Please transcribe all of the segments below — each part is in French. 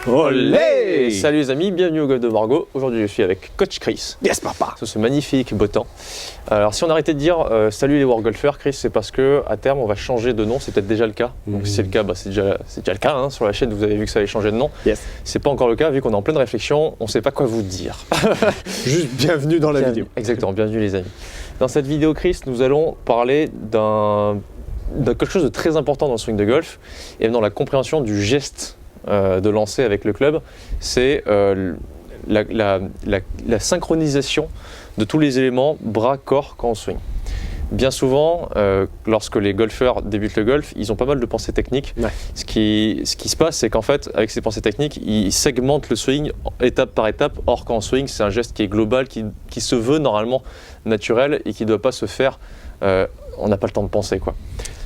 Olé! Salut les amis, bienvenue au Golf de Margaux. Aujourd'hui je suis avec Coach Chris. Yes papa! Sur ce magnifique beau temps. Alors si on arrêtait de dire salut les Wargolfers, Chris, c'est parce que à terme on va changer de nom, c'est peut-être déjà le cas. Donc si c'est le cas, c'est déjà le cas. Hein. Sur la chaîne vous avez vu que ça allait changer de nom. Yes. C'est pas encore le cas vu qu'on est en pleine réflexion, on sait pas quoi vous dire. Juste bienvenue dans la vidéo. Exactement, bienvenue les amis. Dans cette vidéo Chris, nous allons parler de quelque chose de très important dans le swing de golf et dans la compréhension du geste de lancer avec le club, c'est la synchronisation de tous les éléments bras, corps quand on swing. Bien souvent, lorsque les golfeurs débutent le golf, ils ont pas mal de pensées techniques. Ouais. Ce qui se passe, c'est qu'en fait, avec ces pensées techniques, ils segmentent le swing étape par étape. Or, quand on swing, c'est un geste qui est global, qui se veut normalement naturel et qui ne doit pas se faire. On n'a pas le temps de penser, quoi.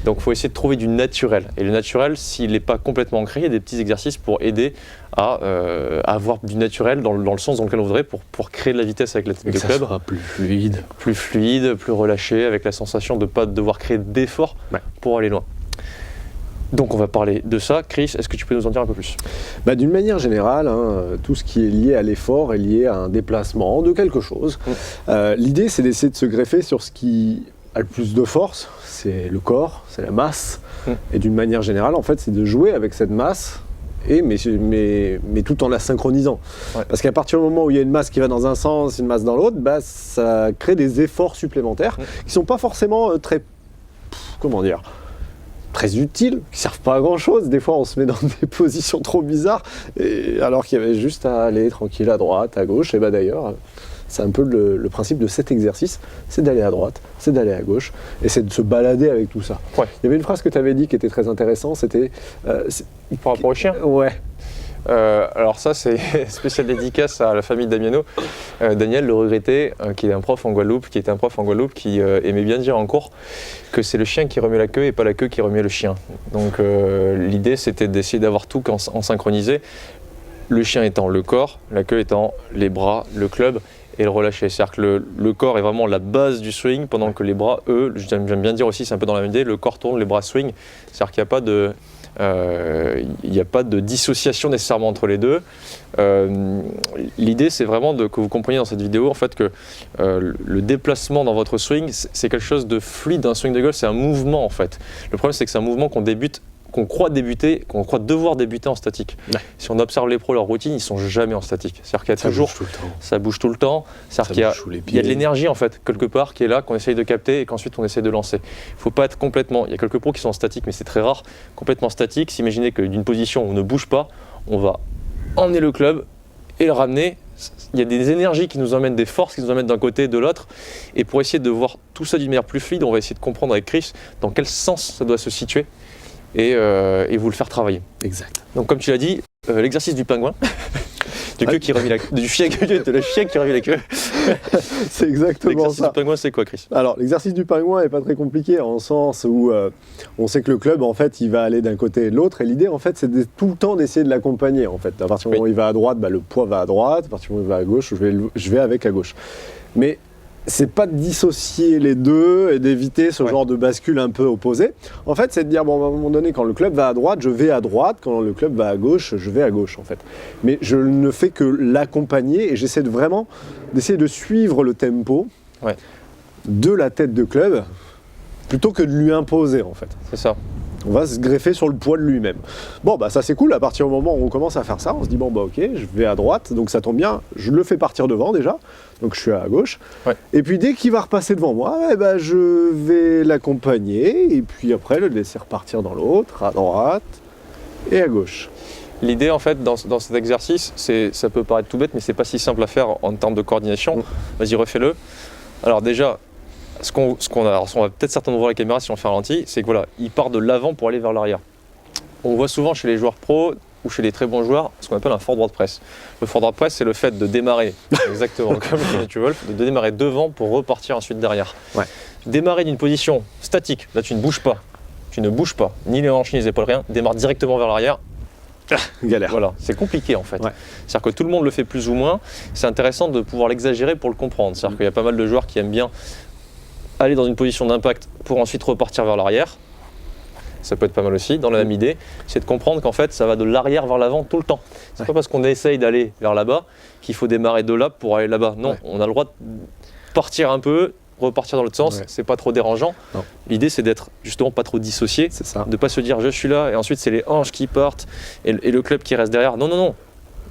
Donc il faut essayer de trouver du naturel. Et le naturel, s'il n'est pas complètement ancré, il y a des petits exercices pour aider à avoir du naturel dans le sens dans lequel on voudrait pour créer de la vitesse avec la tête de club. Ça sera plus fluide. Plus fluide, plus relâché, avec la sensation de ne pas devoir créer d'efforts pour aller loin. Donc on va parler de ça. Chris, est-ce que tu peux nous en dire un peu plus ? D'une manière générale, tout ce qui est lié à l'effort est lié à un déplacement de quelque chose. L'idée, c'est d'essayer de se greffer sur ce qui a le plus de force, c'est le corps, c'est la masse. Et d'une manière générale, en fait, c'est de jouer avec cette masse, mais tout en la synchronisant. Ouais. Parce qu'à partir du moment où il y a une masse qui va dans un sens, une masse dans l'autre, ça crée des efforts supplémentaires qui ne sont pas forcément très utiles, qui ne servent pas à grand chose. Des fois, on se met dans des positions trop bizarres, alors qu'il y avait juste à aller tranquille à droite, à gauche. Et d'ailleurs, c'est un peu le principe de cet exercice, c'est d'aller à droite, c'est d'aller à gauche, et c'est de se balader avec tout ça. Ouais. Il y avait une phrase que tu avais dit qui était très intéressante, c'était... par rapport au chien ? Ouais. Alors ça, c'est spécial dédicace à la famille Damiano. Daniel le regrettait, qui était un prof en Guadeloupe, qui aimait bien dire en cours que c'est le chien qui remuait la queue et pas la queue qui remuait le chien. Donc l'idée, c'était d'essayer d'avoir tout en synchronisé. Le chien étant le corps, la queue étant les bras, le club et le relâcher. C'est-à-dire que le corps est vraiment la base du swing, pendant que les bras, eux, j'aime bien dire aussi, c'est un peu dans la même idée, le corps tourne, les bras swing. C'est-à-dire qu'il n'y a pas de dissociation nécessairement entre les deux. L'idée, c'est vraiment que vous compreniez dans cette vidéo en fait, que le déplacement dans votre swing, c'est quelque chose de fluide. Un swing de golf, c'est un mouvement en fait. Le problème, c'est que c'est un mouvement qu'on croit devoir débuter en statique. Ouais. Si on observe les pros, leur routine, ils ne sont jamais en statique. C'est-à-dire qu'il y a toujours... Ça bouge tout le temps. C'est-à-dire qu'il y a de l'énergie, en fait, quelque part, qui est là, qu'on essaye de capter et qu'ensuite on essaye de lancer. Il ne faut pas être complètement... Il y a quelques pros qui sont en statique, mais c'est très rare. Complètement statique, s'imaginer que d'une position où on ne bouge pas, on va emmener le club et le ramener. Il y a des énergies qui nous emmènent, des forces qui nous emmènent d'un côté et de l'autre. Et pour essayer de voir tout ça d'une manière plus fluide, on va essayer de comprendre avec Chris dans quel sens ça doit se situer. Et vous le faire travailler. Exact. Donc comme tu l'as dit, l'exercice du pingouin, de la chien qui remue la queue. C'est exactement ça. L'exercice du pingouin, c'est quoi, Chris ? Alors, l'exercice du pingouin n'est pas très compliqué, en sens où on sait que le club, en fait, il va aller d'un côté et de l'autre. Et l'idée, en fait, c'est tout le temps d'essayer de l'accompagner. En fait, à partir du moment où il va à droite, le poids va à droite. À partir du moment où il va à gauche, je vais avec à gauche. Mais c'est pas de dissocier les deux et d'éviter ce genre de bascule un peu opposé. En fait, c'est de dire, à un moment donné, quand le club va à droite, je vais à droite. Quand le club va à gauche, je vais à gauche, en fait. Mais je ne fais que l'accompagner et j'essaie d'essayer de suivre le tempo de la tête de club plutôt que de lui imposer, en fait. C'est ça. On va se greffer sur le poids de lui-même. Ça c'est cool, à partir du moment où on commence à faire ça, on se dit ok, je vais à droite, donc ça tombe bien, je le fais partir devant déjà, donc je suis à gauche. Ouais. Et puis dès qu'il va repasser devant moi, je vais l'accompagner, et puis après le laisser repartir dans l'autre, à droite et à gauche. L'idée en fait dans cet exercice, ça peut paraître tout bête, mais c'est pas si simple à faire en termes de coordination. Vas-y, refais-le. Alors déjà, on va peut-être certainement voir la caméra si on fait un ralenti, c'est que il part de l'avant pour aller vers l'arrière. On voit souvent chez les joueurs pros ou chez les très bons joueurs ce qu'on appelle un fort droit de presse. Le fort droit de presse, c'est le fait de démarrer, exactement comme tu Wolf, de démarrer devant pour repartir ensuite derrière. Ouais. Démarrer d'une position statique, là tu ne bouges pas, ni les hanches ni les épaules, rien, démarre directement vers l'arrière. Galère. Voilà, c'est compliqué en fait. Ouais. C'est-à-dire que tout le monde le fait plus ou moins. C'est intéressant de pouvoir l'exagérer pour le comprendre. C'est-à-dire qu'il y a pas mal de joueurs qui aiment bien aller dans une position d'impact pour ensuite repartir vers l'arrière. ça peut être pas mal aussi. Dans la même idée, c'est de comprendre qu'en fait, ça va de l'arrière vers l'avant tout le temps. C'est pas parce qu'on essaye d'aller vers là-bas qu'il faut démarrer de là pour aller là-bas. Non, on a le droit de partir un peu, repartir dans l'autre sens, c'est pas trop dérangeant. L'idée, c'est d'être justement pas trop dissocié, de pas se dire je suis là et ensuite c'est les hanches qui partent et le club qui reste derrière. Non, non, non.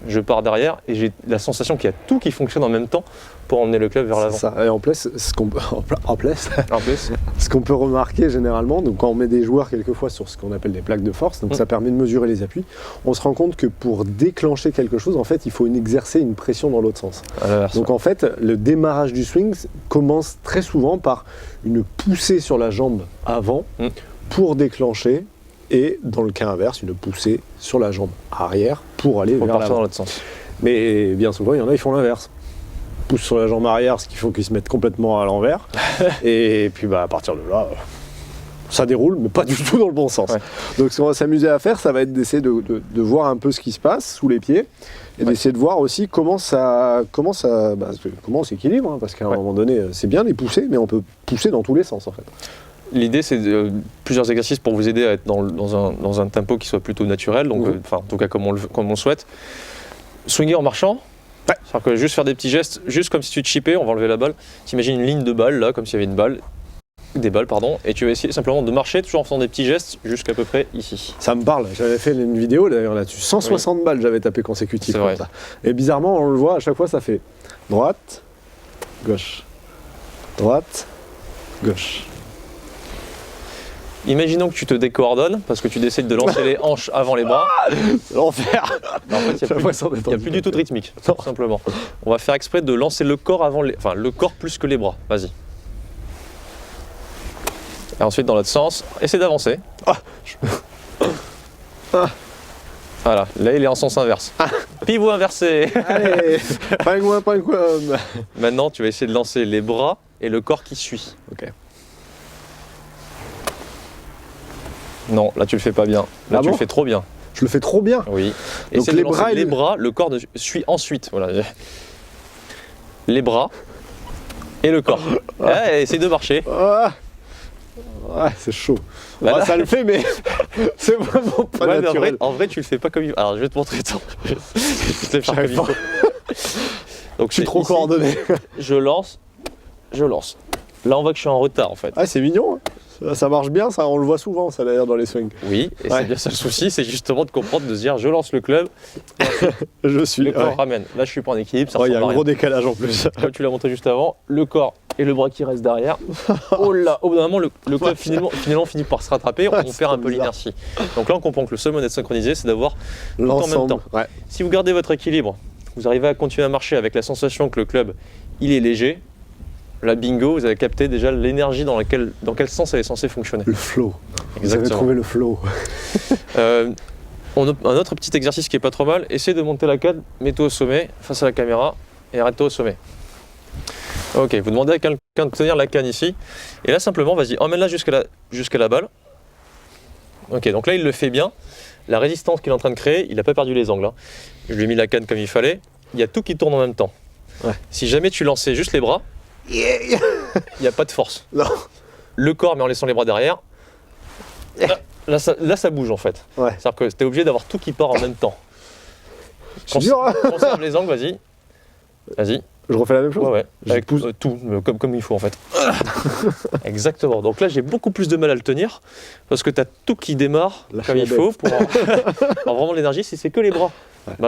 Je pars derrière et j'ai la sensation qu'il y a tout qui fonctionne en même temps pour emmener le club vers l'avant. Ça. Et en plus, ce qu'on peut remarquer généralement, donc quand on met des joueurs quelquefois sur ce qu'on appelle des plaques de force, donc ça permet de mesurer les appuis, on se rend compte que pour déclencher quelque chose, en fait, il faut exercer une pression dans l'autre sens. Donc en fait, le démarrage du swing commence très souvent par une poussée sur la jambe avant pour déclencher. Et dans le cas inverse, une poussée sur la jambe arrière pour aller vers l'avant. Dans l'autre sens. Mais bien souvent, il y en a, ils font l'inverse. Pousse sur la jambe arrière, ce qu'il faut qu'ils se mettent complètement à l'envers. Et puis à partir de là, ça déroule, mais pas du tout dans le bon sens. Donc ce qu'on va s'amuser à faire, ça va être d'essayer de voir un peu ce qui se passe sous les pieds et d'essayer de voir aussi comment on s'équilibre. Hein, parce qu'à un moment donné, c'est bien les pousser, mais on peut pousser dans tous les sens en fait. L'idée, c'est plusieurs exercices pour vous aider à être dans un tempo qui soit plutôt naturel, donc en tout cas comme on le souhaite. Swinger en marchant, c'est-à-dire que juste faire des petits gestes, juste comme si tu te chippais, on va enlever la balle. T'imagines une ligne de balles là, comme s'il y avait des balles, et tu vas essayer simplement de marcher toujours en faisant des petits gestes jusqu'à peu près ici. Ça me parle, j'avais fait une vidéo d'ailleurs là-dessus, 160 balles j'avais tapé consécutif comme ça. Et bizarrement, on le voit, à chaque fois ça fait droite, gauche, droite, gauche. Imaginons que tu te décoordonnes parce que tu décides de lancer les hanches avant les bras. L'enfer. En fait, il n'y a plus du tout de rythmique, tout simplement. On va faire exprès de lancer le corps avant le corps plus que les bras. Vas-y. Et ensuite, dans l'autre sens, essaie d'avancer. Voilà, là il est en sens inverse. Pivot inversé. Allez, pingouin. Maintenant, tu vas essayer de lancer les bras et le corps qui suit. Ok. Non, là tu le fais pas bien. Là tu le fais trop bien. Je le fais trop bien. Oui. Et donc les bras, le corps suit ensuite. Voilà. Les bras et le corps. Essaye de marcher. C'est chaud. Ça le fait, mais c'est vraiment pas naturel. En vrai, tu le fais pas comme il faut. Alors, je vais te montrer. Je vais te faire comme il faut. Donc, je suis trop coordonné. Je lance. Là, on voit que je suis en retard, en fait. Ah, c'est mignon. Ça marche bien, ça, on le voit souvent, ça d'ailleurs dans les swings. Oui, et c'est bien ça le souci, c'est justement de comprendre, de se dire, je lance le club. Je suis. Le corps ramène. Là, je suis pas en équilibre. Il y a un gros décalage en plus. Comme tu l'as montré juste avant, le corps et le bras qui restent derrière. Oh là, au bout d'un moment, le club finalement finit par se rattraper, on perd un peu l'inertie. Donc là, on comprend que le seul moyen d'être synchronisé, c'est d'avoir tout en même temps. Si vous gardez votre équilibre, vous arrivez à continuer à marcher avec la sensation que le club, il est léger. Là, bingo, vous avez capté déjà l'énergie dans quel sens elle est censée fonctionner. Le flow. Exactement. Vous avez trouvé le flow. Un autre petit exercice qui est pas trop mal, essayez de monter la canne, mets-toi au sommet, face à la caméra, et arrête-toi au sommet. Ok, vous demandez à quelqu'un de tenir la canne ici, et là simplement, vas-y, emmène-la jusqu'à la balle. Ok, donc là il le fait bien, la résistance qu'il est en train de créer, il n'a pas perdu les angles. Hein. Je lui ai mis la canne comme il fallait, il y a tout qui tourne en même temps. Si jamais tu lançais juste les bras, il n'y a pas de force. Non. Le corps, mais en laissant les bras derrière, là ça bouge en fait. C'est-à-dire que tu es obligé d'avoir tout qui part en même temps. C'est dur, hein. Conserve les angles, vas-y. Je refais la même chose. Ouais. Avec tout, comme il faut en fait. Exactement. Donc là, j'ai beaucoup plus de mal à le tenir parce que tu as tout qui démarre comme il faut pour avoir vraiment l'énergie. Si c'est que les bras,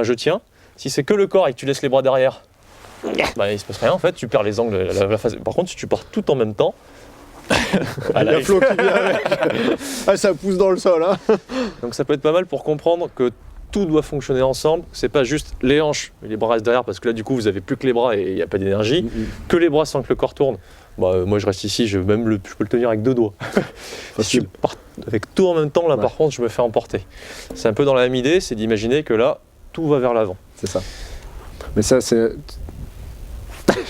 je tiens. Si c'est que le corps et que tu laisses les bras derrière, il se passe rien en fait, tu perds les angles, la phase. Par contre, si tu pars tout en même temps, il y a Flo qui vient avec. Ça pousse dans le sol. Hein. Donc ça peut être pas mal pour comprendre que tout doit fonctionner ensemble. C'est pas juste les hanches et les bras restent derrière parce que là du coup vous avez plus que les bras et il n'y a pas d'énergie. Que les bras sans que le corps tourne. Moi je reste ici, je peux le tenir avec 2 doigts. Si je pars avec tout en même temps, là par contre je me fais emporter. C'est un peu dans la même idée, c'est d'imaginer que là tout va vers l'avant. C'est ça. Mais ça c'est...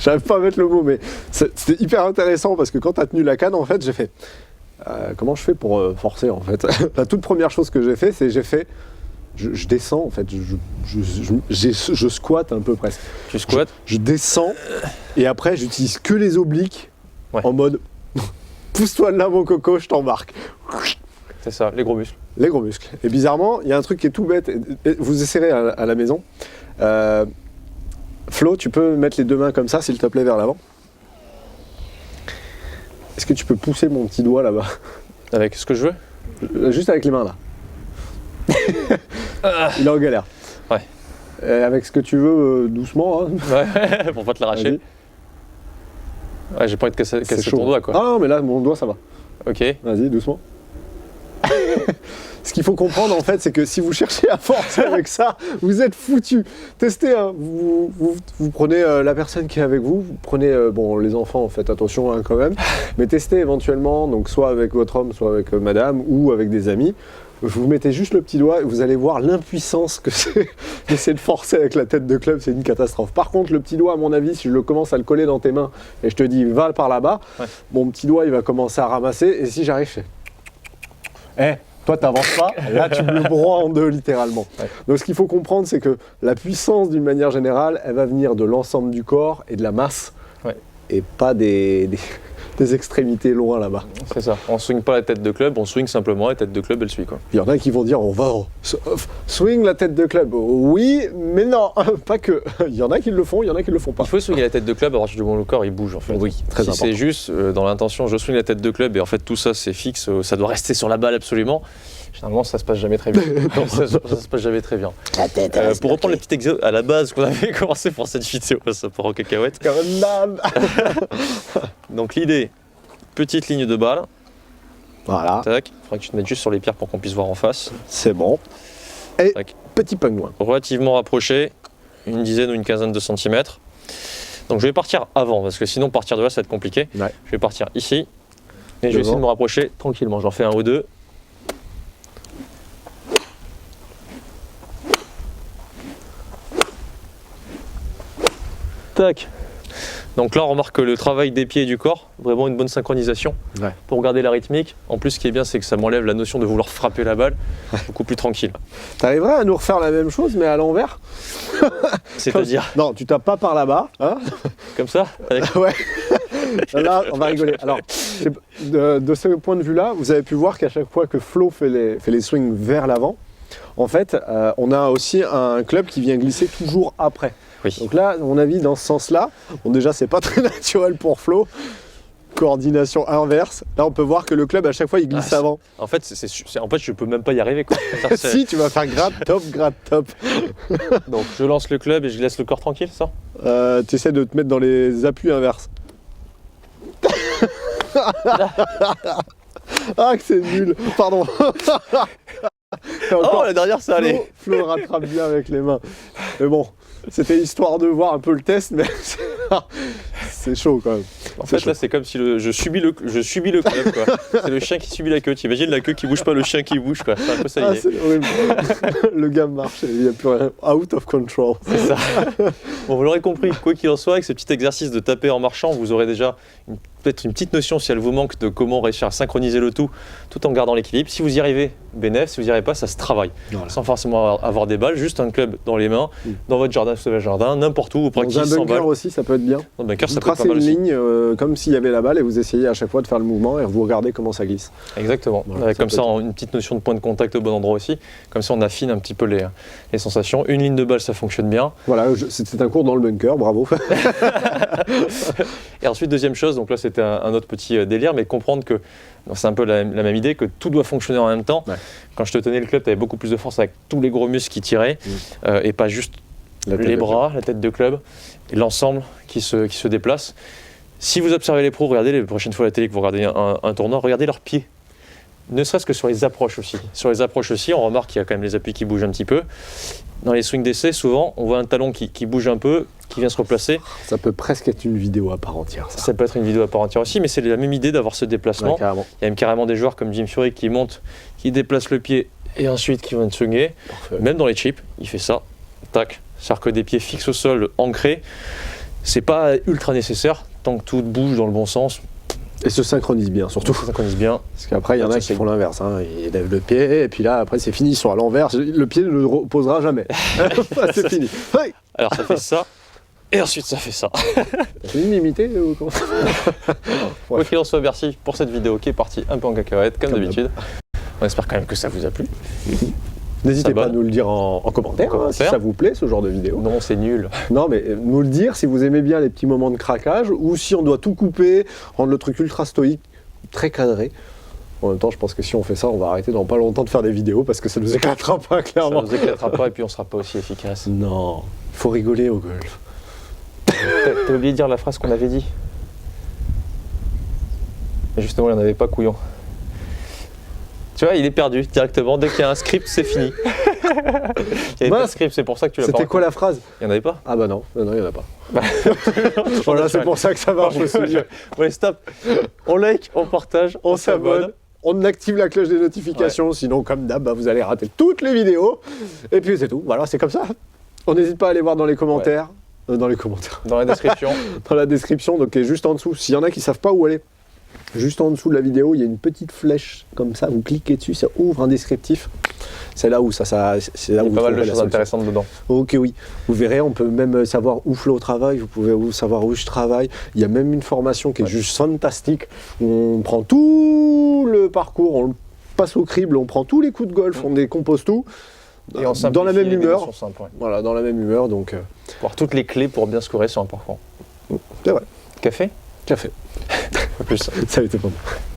J'arrive pas à mettre le mot, mais c'était hyper intéressant parce que quand tu as tenu la canne, en fait, j'ai fait comment je fais pour forcer en fait. La toute première chose que j'ai fait, c'est je descends en fait, je squatte un peu presque. Tu squattes. Je descends et après j'utilise que les obliques en mode pousse-toi de là mon coco, je t'embarque. C'est ça, les gros muscles. Les gros muscles. Et bizarrement, il y a un truc qui est tout bête. Et vous essayerez à la maison. Flo, tu peux mettre les deux mains comme ça, s'il te plaît, vers l'avant. Est-ce que tu peux pousser mon petit doigt là-bas? Avec ce que je veux? Juste avec les mains là. Il est en galère. Ouais. Avec ce que tu veux, doucement. Hein. Ouais, pour pas te l'arracher. Ouais, j'ai pas envie de casser ton doigt, quoi. Ah non, mais là, mon doigt, ça va. Ok. Vas-y, doucement. Ce qu'il faut comprendre, en fait, c'est que si vous cherchez à forcer avec ça, vous êtes foutu. Testez, hein. Vous prenez la personne qui est avec vous, vous prenez, bon, les enfants, faites attention hein, quand même, mais testez éventuellement, donc soit avec votre homme, soit avec madame, ou avec des amis. Vous mettez juste le petit doigt et vous allez voir l'impuissance que c'est d'essayer de forcer avec la tête de club, c'est une catastrophe. Par contre, le petit doigt, à mon avis, si je le commence à le coller dans tes mains et je te dis va par là-bas, mon petit doigt il va commencer à ramasser et si j'arrive, je fais toi t'avances pas, là tu me broies en deux littéralement. Ouais. Donc ce qu'il faut comprendre, c'est que la puissance d'une manière générale, elle va venir de l'ensemble du corps et de la masse et pas des extrémités loin là-bas. C'est ça. On swing pas la tête de club, on swing simplement la tête de club, elle suit quoi. Il y en a qui vont dire on va swing la tête de club. Oui, mais non, pas que. Il y en a qui le font, il y en a qui le font pas. Il faut swinger la tête de club à partir du moment où le corps il bouge en fait. Oui, très important. Si c'est juste dans l'intention je swing la tête de club et en fait tout ça c'est fixe, ça doit rester sur la balle absolument. Généralement, ça se passe jamais très bien. ça se passe jamais très bien. Pour reprendre le petit exo à la base qu'on avait commencé pour cette vidéo, ça part en cacahuète. Donc l'idée, petite ligne de balle. Voilà. Tac. Il faudra que tu te mettes juste sur les pierres pour qu'on puisse voir en face. C'est bon. Et tac. Petit pingouin. Relativement rapproché, une dizaine ou une quinzaine de centimètres. Donc je vais partir avant, parce que sinon partir de là ça va être compliqué. Ouais. Je vais partir ici. Et je vais essayer de me rapprocher tranquillement. J'en fais un ou deux. Tac. Donc là on remarque le travail des pieds et du corps, vraiment une bonne synchronisation pour garder la rythmique. En plus ce qui est bien c'est que ça m'enlève la notion de vouloir frapper la balle, beaucoup plus tranquille. T'arriverais à nous refaire la même chose mais à l'envers? C'est-à-dire? Non, tu tapes pas par là-bas. Hein? Comme ça? Ouais. Là on va rigoler. Alors de ce point de vue là, vous avez pu voir qu'à chaque fois que Flo fait les swings vers l'avant, en fait on a aussi un club qui vient glisser toujours après. Oui. Donc là, à mon avis, dans ce sens-là, bon déjà, c'est pas très naturel pour Flo. Coordination inverse. Là, on peut voir que le club, à chaque fois, il glisse avant. En fait, je peux même pas y arriver. Quoi. Si, tu vas faire gratte, top. Donc, je lance le club et je laisse le corps tranquille, ça? Tu essaies de te mettre dans les appuis inverses. Ah, que c'est nul. Pardon. Oh, la dernière, ça allait. Flo le rattrape bien avec les mains. Mais bon. C'était histoire de voir un peu le test, mais c'est chaud quand même. En fait, là, c'est comme si je subis le club, quoi. C'est le chien qui subit la queue. T'imagines la queue qui bouge pas, le chien qui bouge, quoi. C'est un peu ça l'idée. C'est horrible. Le gars marche, il n'y a plus rien. Out of control. C'est ça. Bon, vous l'aurez compris, quoi qu'il en soit, avec ce petit exercice de taper en marchant, vous aurez déjà peut-être une petite notion, si elle vous manque, de comment réussir à synchroniser le tout en gardant l'équilibre. Si vous y arrivez, bénéf. Si vous n'y arrivez pas, ça se travaille. Voilà. Sans forcément avoir des balles, juste un club dans les mains, dans votre jardin, sous le jardin, n'importe où, vous pratiquez sans balle. Dans un bunker aussi, ça peut être bien. Dans un bunker, vous ça peut être pas mal aussi. Une ligne comme s'il y avait la balle et vous essayez à chaque fois de faire le mouvement et vous regardez comment ça glisse. Exactement. Voilà, comme ça, une petite notion de point de contact au bon endroit aussi. Comme ça, on affine un petit peu les sensations. Une ligne de balle, ça fonctionne bien. Voilà, c'est un cours dans le bunker, bravo. Et ensuite, deuxième chose, donc là, c'était un autre petit délire, mais comprendre que c'est un peu la même idée, que tout doit fonctionner en même temps. Ouais. Quand je te tenais le club, tu avais beaucoup plus de force avec tous les gros muscles qui tiraient et pas juste les bras, la tête de club et l'ensemble qui se déplace. Si vous observez les pros, regardez les prochaines fois à la télé que vous regardez un tournoi, regardez leurs pieds. Ne serait-ce que sur les approches aussi. Sur les approches aussi, on remarque qu'il y a quand même les appuis qui bougent un petit peu. Dans les swings d'essai, souvent, on voit un talon qui bouge un peu, qui vient se replacer. Ça peut presque être une vidéo à part entière, ça. Ça peut être une vidéo à part entière aussi, mais c'est la même idée d'avoir ce déplacement. Ouais, il y a même carrément des joueurs comme Jim Furyk qui montent, qui déplacent le pied et ensuite qui vont swinguer. Parfait. Même dans les chips, il fait ça. Tac. C'est-à-dire que des pieds fixes au sol, ancrés, c'est pas ultra nécessaire tant que tout bouge dans le bon sens. Et se synchronise bien, surtout. Se synchronise bien. Parce qu'après, il y en a qui font l'inverse. Hein. Ils lèvent le pied, et puis là, après, c'est fini. Ils sont à l'envers. Le pied ne le reposera jamais. C'est fini. Ouais. Alors, ça fait ça. Et ensuite, ça fait ça. T'as fini de m'imiter ou comment? Quoi qu'il en soit, merci pour cette vidéo qui est partie un peu en cacahuète, comme d'habitude. On espère quand même que ça vous a plu. N'hésitez pas à nous le dire en commentaire, si ça vous plaît ce genre de vidéo. Non, c'est nul. Non, mais nous le dire si vous aimez bien les petits moments de craquage ou si on doit tout couper, rendre le truc ultra stoïque, très cadré. En même temps, je pense que si on fait ça, on va arrêter dans pas longtemps de faire des vidéos parce que ça nous éclatera pas, clairement. Ça nous éclatera pas et puis on sera pas aussi efficace. Non, il faut rigoler au golf. T'as oublié de dire la phrase qu'on avait dit. Et justement, il n'y en avait pas, couillon. Tu vois, il est perdu directement. Dès qu'il y a un script, c'est fini. Il n'y avait pas de script, c'est pour ça que tu l'as pas. C'était quoi la phrase? Il n'y en avait pas. Ah bah non, il n'y en a pas. Voilà, c'est pour ça que ça marche, je me souviens. Ouais, stop. On like, on partage, on s'abonne. On active la cloche des notifications, sinon comme d'hab, vous allez rater toutes les vidéos. Et puis c'est tout, voilà, c'est comme ça. On n'hésite pas à aller voir dans les commentaires. Dans les commentaires. Dans la description. Dans la description, donc juste en dessous. S'il y en a qui ne savent pas où aller, juste en dessous de la vidéo, il y a une petite flèche comme ça, vous cliquez dessus, ça ouvre un descriptif. C'est là où c'est là il y a où vous pas mal de trouverez choses intéressantes dedans. Ok, oui. Vous verrez, on peut même savoir où Flo travaille, vous pouvez savoir où je travaille. Il y a même une formation qui est juste fantastique, où on prend tout le parcours, on le passe au crible, on prend tous les coups de golf, on décompose tout. Et on dans la même humeur. Simple, ouais. Voilà, dans la même humeur, donc... Voir toutes les clés pour bien scorer sur un parcours. C'est vrai. Café? Café. Pas plus. Ça a été pas mal.